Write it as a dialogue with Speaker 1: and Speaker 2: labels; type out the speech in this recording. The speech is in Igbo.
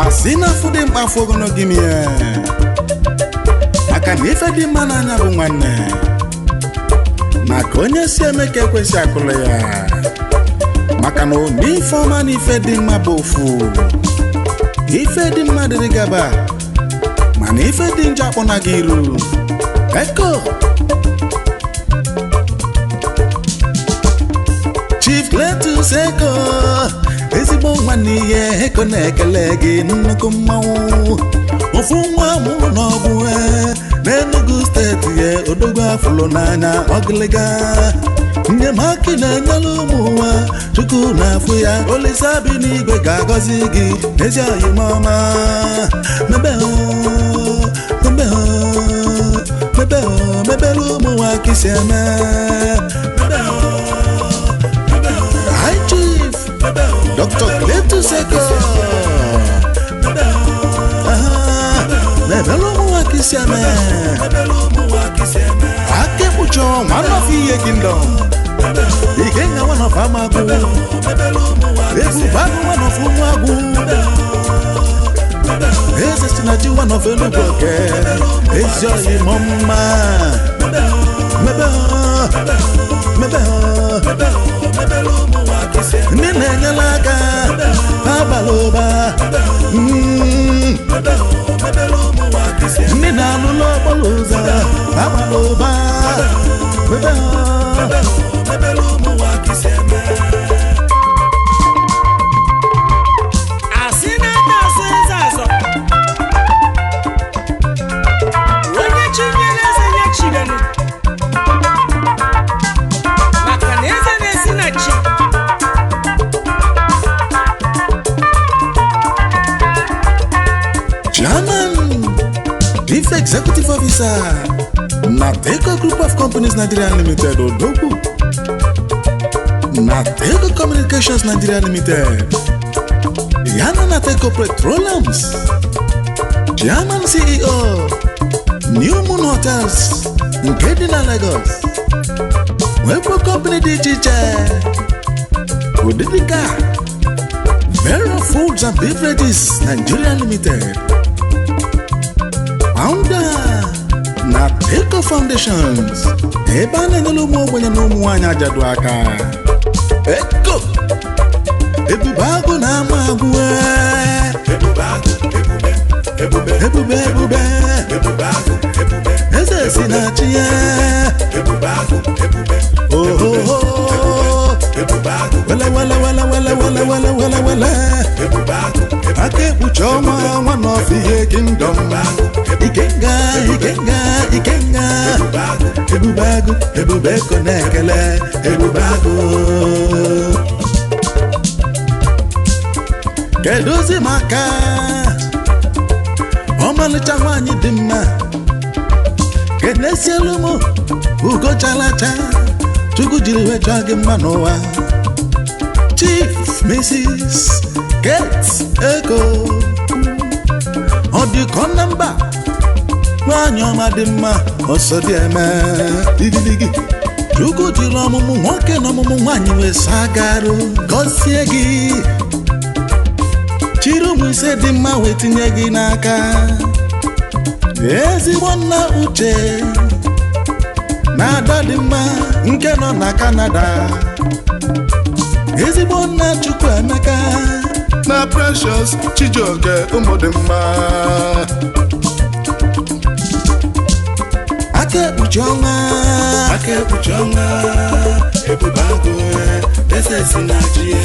Speaker 1: Asina fude mkpafogo no gimi maka na ife dị mma n'anya bụ nwanne maka onye si eme ka ekwesị akụlụ ya maka na ife ọma na ife dị mma bụ ofu ife dị mma dịrị gaba mana ife dị njọ akpọna gị iru eko Chief Cletus Eko ezigbo nwanne ihe eko na-ekele gị nnukwu mmanwụ ofu nwa mụ n'ọgwụ n'Enugu steeti ya odogwu afụlụ n'anya ọgịlịga nyemaka na-enyere ụmụ ụwa Chukwu na-afụ ya Olisa bi n'igwe ga-agọzi gị ezi oyimọma mebere ụmụ nwa ka isi eme High Chief Dr. Cletus Eko mebere ụmụ nwa ka isi eme Akekpucho one of Iye Kingdom Ikenga one of Amagu Ebubagu one of Umuagu Eze Sinachi one of Enugoke Ezoyi Mama Nene Nyalaga Abaloba Nina Lulo Boluza Abaloba
Speaker 2: Asina Nasezazo Wenye chinyele zenye chiganu Makaneze nesina chi
Speaker 1: Chairman Chief Executive Officer Nateko Group of Companies Nigeria Limited Odogwu Nateko Communications Nigeria Limited Yana Nateko Petroleums Chairman CEO New Moon Hotels nke dị na Lagos Webo Company dị iche iche Odidika Vero Foods and Beverages Nigeria Limited Founder Nateko Foundations ebe a na-enyere ụmụ ogbenye na ụmụ nwaanyị ajadu aka Eko Ebubagu na Amagu Ebube Eze Sinachi Wele Akekpucho one of Iye Kingdom Ikenga Ebubagu konekele Ebubagu Kedozi maka Ọmalịcha nwanyị dị mma Kenesielu mụ Ugo chalacha Chukwu jiri wechọ gị mma n'ụwa Chief Mrs. Kate Eko Ọ dịkọ na mba nwanyị ọma dị mma ọsọ dị eme digidigi Chukwu jiri ọmụmụ nwoke na ọmụmụ nwanyị wee sagarụ gọzie gị chiri ụmụ ise dị mma wee tinye gị n'aka ezigbo nna Uche na ada dị mma nke nọ na Canada ezigbo nna Chukwuemeka na Precious Chijioke ụmụ dị mma Akekpuchi ọnwa Ebubagu Eze Sinachi